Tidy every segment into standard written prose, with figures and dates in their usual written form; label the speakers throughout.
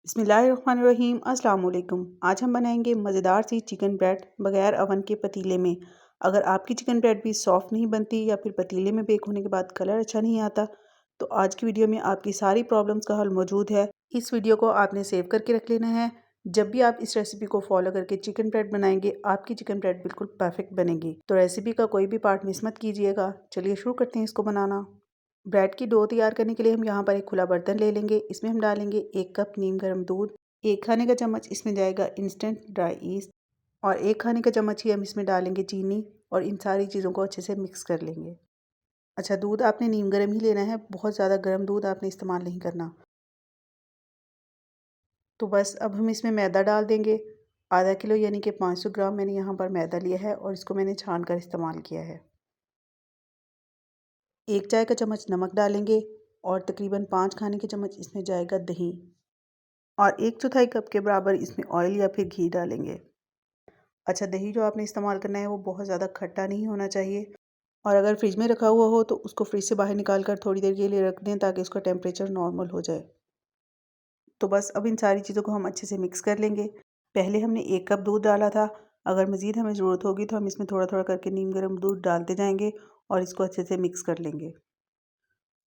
Speaker 1: बिस्मिल्लाहिर्रहमानिर्रहीम अस्सलाम वालेकुम। आज हम बनाएंगे मज़ेदार सी चिकन ब्रेड बगैर अवन के पतीले में। अगर आपकी चिकन ब्रेड भी सॉफ्ट नहीं बनती या फिर पतीले में बेक होने के बाद कलर अच्छा नहीं आता, तो आज की वीडियो में आपकी सारी प्रॉब्लम्स का हल मौजूद है। इस वीडियो को आपने सेव करके रख लेना है। जब भी आप इस रेसिपी को फॉलो करके चिकन ब्रेड बनाएंगे, आपकी चिकन ब्रेड बिल्कुल परफेक्ट बनेगी। तो रेसिपी का कोई भी पार्ट मिस मत कीजिएगा। चलिए शुरू करते हैं इसको बनाना। ब्रेड की डो तैयार करने के लिए हम यहाँ पर एक खुला बर्तन ले लेंगे। इसमें हम डालेंगे 1 कप नीम गर्म दूध, 1 खाने का चम्मच इसमें जाएगा इंस्टेंट ड्राई ईस्ट और 1 खाने का चम्मच ही हम इसमें डालेंगे चीनी और इन सारी चीज़ों को अच्छे से मिक्स कर लेंगे। अच्छा, दूध आपने नीम गर्म ही लेना है, बहुत ज़्यादा गर्म दूध आपने इस्तेमाल नहीं करना। तो बस अब हम इसमें मैदा डाल देंगे। आधा किलो यानी कि 500 ग्राम मैंने यहाँ पर मैदा लिया है और इसको मैंने छान कर इस्तेमाल किया है। 1 चाय का चम्मच नमक डालेंगे और तकरीबन 5 खाने के चम्मच इसमें जाएगा दही और 1/4 कप के बराबर इसमें ऑयल या फिर घी डालेंगे। अच्छा, दही जो आपने इस्तेमाल करना है वो बहुत ज़्यादा खट्टा नहीं होना चाहिए और अगर फ्रिज में रखा हुआ हो तो उसको फ्रिज से बाहर निकाल कर थोड़ी देर के लिए रख दें ताकि उसका टेम्परेचर नॉर्मल हो जाए। तो बस अब इन सारी चीज़ों को हम अच्छे से मिक्स कर लेंगे। पहले हमने 1 कप दूध डाला था। अगर मज़ीद हमें ज़रूरत होगी तो हम इसमें थोड़ा थोड़ा करके नीम गर्म दूध डालते जाएंगे और इसको अच्छे से मिक्स कर लेंगे।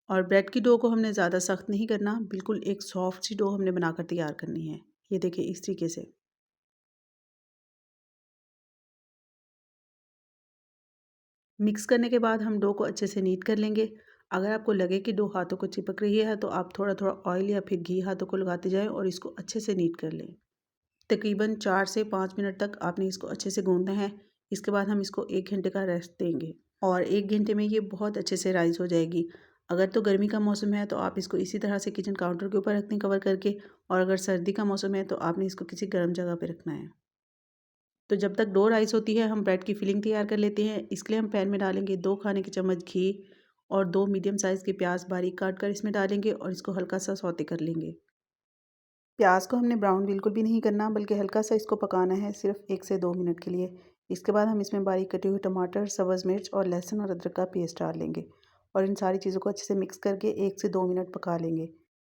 Speaker 1: और ब्रेड की डो को हमने ज़्यादा सख्त नहीं करना, बिल्कुल एक सॉफ्ट सी डो हमने बनाकर तैयार करनी है। ये देखिए इस तरीके से। मिक्स करने के बाद हम डो को अच्छे से नीट कर लेंगे। अगर आपको लगे कि डो हाथों को चिपक रही है तो आप थोड़ा थोड़ा ऑयल या फिर घी हाथों को लगाते जाएं और इसको अच्छे से नीट कर लें। तकरीबन 4 से 5 मिनट तक आपने इसको अच्छे से गूंदना है। इसके बाद हम इसको 1 घंटे का रेस्ट देंगे और 1 घंटे में ये बहुत अच्छे से राइज़ हो जाएगी। अगर तो गर्मी का मौसम है तो आप इसको इसी तरह से किचन काउंटर के ऊपर रख दें कवर करके, और अगर सर्दी का मौसम है तो आपने इसको किसी गर्म जगह पे रखना है। तो जब तक डो राइस होती है हम ब्रेड की फिलिंग तैयार कर लेते हैं। इसके लिए हम पैन में डालेंगे 2 खाने के चम्मच घी और 2 मीडियम साइज़ के प्याज बारीक काट कर इसमें डालेंगे और इसको हल्का सा सौते कर लेंगे। प्याज को हमने ब्राउन बिल्कुल भी नहीं करना, बल्कि हल्का सा इसको पकाना है, सिर्फ 1 से 2 मिनट के लिए। इसके बाद हम इसमें बारीक कटे हुए टमाटर, सब्ज़ मिर्च और लहसुन और अदरक का पेस्ट डाल लेंगे और इन सारी चीज़ों को अच्छे से मिक्स करके 1 से 2 मिनट पका लेंगे।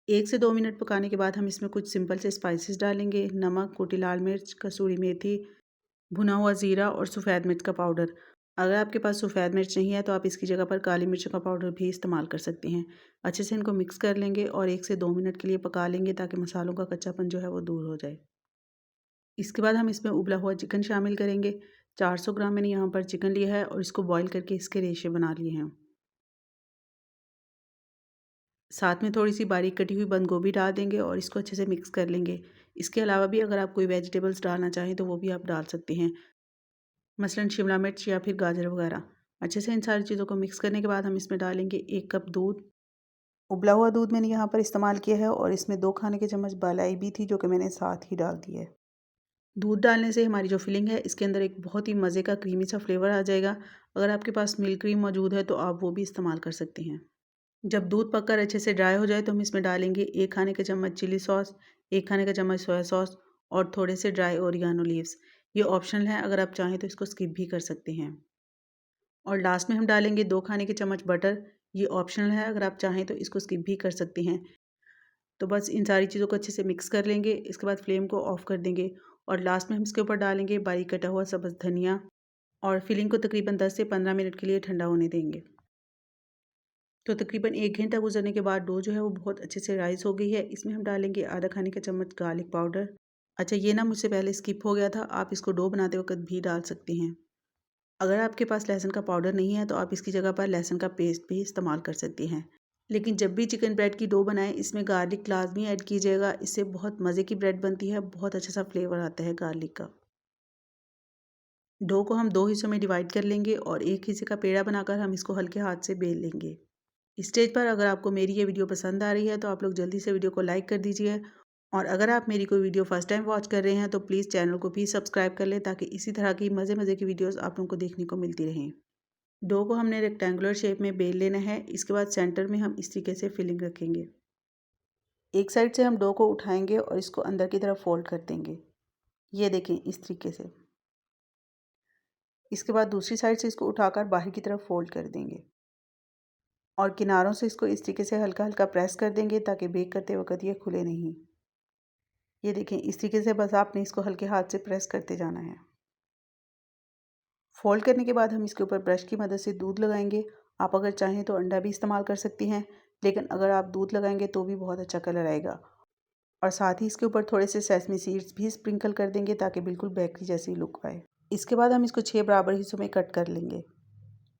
Speaker 1: 1 से 2 मिनट पकाने के बाद हम इसमें कुछ सिंपल से स्पाइसेस डालेंगे। नमक, कुटी लाल मिर्च, कसूरी मेथी, भुना हुआ ज़ीरा और सफ़ेद मिर्च का पाउडर। अगर आपके पास सफ़ेद मिर्च नहीं है तो आप इसकी जगह पर काली मिर्च का पाउडर भी इस्तेमाल कर सकते हैं। अच्छे से इनको मिक्स कर लेंगे और 1 से 2 मिनट के लिए पका लेंगे ताकि मसालों का कच्चापन जो है वो दूर हो जाए। इसके बाद हम इसमें उबला हुआ चिकन शामिल करेंगे। 400 ग्राम मैंने यहाँ पर चिकन लिया है और इसको बॉईल करके इसके रेशे बना लिए हैं। साथ में थोड़ी-सी बारीक कटी हुई बंद गोभी डाल देंगे और इसको अच्छे से मिक्स कर लेंगे। इसके अलावा भी अगर आप कोई वेजिटेबल्स डालना चाहें तो वो भी आप डाल सकते हैं। मसलन शिमला मिर्च या फिर गाजर वगैरह। अच्छे से इन सारी चीज़ों को मिक्स करने के बाद हम इसमें डालेंगे 1 कप दूध। उबला हुआ दूध मैंने यहाँ पर इस्तेमाल किया है और इसमें 2 खाने के चम्मच मलाई भी थी जो कि मैंने साथ ही डाल दी है। दूध डालने से हमारी जो फिलिंग है इसके अंदर एक बहुत ही मज़े का क्रीमी सा फ्लेवर आ जाएगा। अगर आपके पास मिल्क क्रीम मौजूद है तो आप वो भी इस्तेमाल कर सकते हैं। जब दूध पककर अच्छे से ड्राई हो जाए तो हम इसमें डालेंगे 1 खाने का चम्मच चिली सॉस, 1 खाने का चम्मच सोया सॉस और थोड़े से ड्राई ओरिगानो लीव्स। ये ऑप्शनल है, अगर आप चाहें तो इसको स्किप भी कर सकते हैं। और लास्ट में हम डालेंगे 2 खाने के चम्मच बटर। ये ऑप्शनल है, अगर आप चाहें तो इसको स्किप भी कर सकते हैं। तो बस इन सारी चीज़ों को अच्छे से मिक्स कर लेंगे। इसके बाद फ्लेम को ऑफ कर देंगे और लास्ट में हम इसके ऊपर डालेंगे बारीक कटा हुआ सब्ज़ धनिया और फिलिंग को तकरीबन 10 से 15 मिनट के लिए ठंडा होने देंगे। तो तकरीबन 1 घंटा गुजरने के बाद डो जो है वो बहुत अच्छे से राइज़ हो गई है। इसमें हम डालेंगे आधा खाने का चम्मच गार्लिक पाउडर। अच्छा, ये ना मुझसे पहले स्किप हो गया था, आप इसको डो बनाते वक़्त भी डाल सकते हैं। अगर आपके पास लहसुन का पाउडर नहीं है तो आप इसकी जगह पर लहसुन का पेस्ट भी इस्तेमाल कर सकती हैं। लेकिन जब भी चिकन ब्रेड की डो बनाएं इसमें गार्लिक लाजमी ऐड कीजिएगा, इससे बहुत मज़े की ब्रेड बनती है, बहुत अच्छा सा फ्लेवर आता है गार्लिक का। डो को हम 2 हिस्सों में डिवाइड कर लेंगे और एक हिस्से का पेड़ा बनाकर हम इसको हल्के हाथ से बेल लेंगे। स्टेज पर अगर आपको मेरी ये वीडियो पसंद आ रही है तो आप लोग जल्दी से वीडियो को लाइक कर दीजिए, और अगर आप मेरी कोई वीडियो फर्स्ट टाइम वॉच कर रहे हैं तो प्लीज़ चैनल को भी सब्सक्राइब कर लें ताकि इसी तरह की मज़े मज़े की वीडियोस आप लोगों को देखने को मिलती रहें। डो को हमने रेक्टेंगुलर शेप में बेल लेना है। इसके बाद सेंटर में हम इस तरीके से फिलिंग रखेंगे। एक साइड से हम डो को उठाएंगे और इसको अंदर की तरफ फोल्ड कर देंगे। ये देखें इस तरीके से। इसके बाद दूसरी साइड से इसको उठाकर बाहर की तरफ फोल्ड कर देंगे और किनारों से इसको इस तरीके से हल्का हल्का प्रेस कर देंगे ताकि बेक करते वक्त ये खुले नहीं। ये देखें, इस तरीके से बस आपने इसको हल्के हाथ से प्रेस करते जाना है। फोल्ड करने के बाद हम इसके ऊपर ब्रश की मदद से दूध लगाएंगे। आप अगर चाहें तो अंडा भी इस्तेमाल कर सकती हैं, लेकिन अगर आप दूध लगाएंगे तो भी बहुत अच्छा कलर आएगा। और साथ ही इसके ऊपर थोड़े से सेसमी सीड्स भी स्प्रिंकल कर देंगे ताकि बिल्कुल बेकरी जैसी लुक आए। इसके बाद हम इसको 6 बराबर हिस्सों में कट कर लेंगे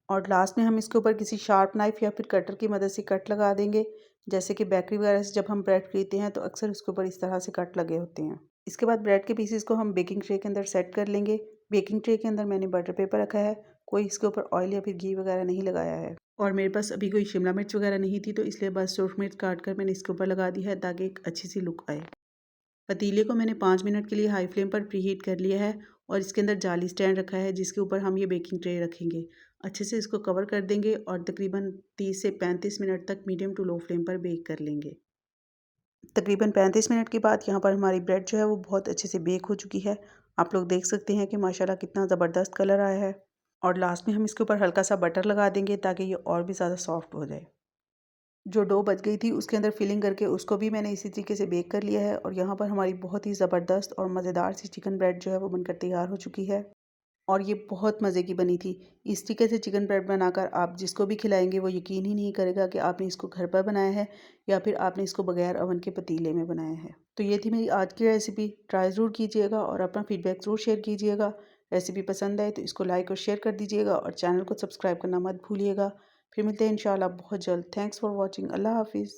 Speaker 1: और लास्ट में हम इसके ऊपर किसी शार्प नाइफ या फिर कटर की मदद से कट लगा देंगे। जैसे कि बेकरी वगैरह से जब हम ब्रेड खरीदते हैं तो अक्सर उसके ऊपर इस तरह से कट लगे होते हैं। इसके बाद ब्रेड के पीसेस को हम बेकिंग ट्रे के अंदर सेट कर लेंगे। बेकिंग ट्रे के अंदर मैंने बटर पेपर रखा है, कोई इसके ऊपर ऑयल या फिर घी वगैरह नहीं लगाया है। और मेरे पास अभी कोई शिमला मिर्च वगैरह नहीं थी, तो इसलिए बस सूरख मिर्च काट कर मैंने इसके ऊपर लगा दी है ताकि एक अच्छी सी लुक आए। पतीले को मैंने 5 मिनट के लिए हाई फ्लेम पर प्रीहीट कर लिया है और इसके अंदर जाली स्टैंड रखा है जिसके ऊपर हम ये बेकिंग ट्रे रखेंगे। अच्छे से इसको कवर कर देंगे और तकरीबन 30 से 35 मिनट तक मीडियम टू लो फ्लेम पर बेक कर लेंगे। तकरीबन 35 मिनट के बाद यहाँ पर हमारी ब्रेड जो है वो बहुत अच्छे से बेक हो चुकी है। आप लोग देख सकते हैं कि माशाल्लाह कितना ज़बरदस्त कलर आया है। और लास्ट में हम इसके ऊपर हल्का सा बटर लगा देंगे ताकि ये और भी ज़्यादा सॉफ्ट हो जाए। जो डो बच गई थी उसके अंदर फिलिंग करके उसको भी मैंने इसी तरीके से बेक कर लिया है और यहाँ पर हमारी बहुत ही ज़बरदस्त और मज़ेदार सी चिकन ब्रेड जो है वो बनकर तैयार हो चुकी है। और ये बहुत मज़े की बनी थी। इस तरीके से चिकन ब्रेड बनाकर आप जिसको भी खिलाएंगे वो यकीन ही नहीं करेगा कि आपने इसको घर पर बनाया है या फिर आपने इसको बगैर ओवन के पतीले में बनाया है। तो ये थी मेरी आज की रेसिपी। ट्राई ज़रूर कीजिएगा और अपना फीडबैक ज़रूर शेयर कीजिएगा। रेसिपी पसंद आए तो इसको लाइक और शेयर कर दीजिएगा और चैनल को सब्सक्राइब करना मत भूलिएगा। फिर मिलते हैं इंशाल्लाह बहुत जल्द। Thanks for watching. अल्लाह हाफिज़।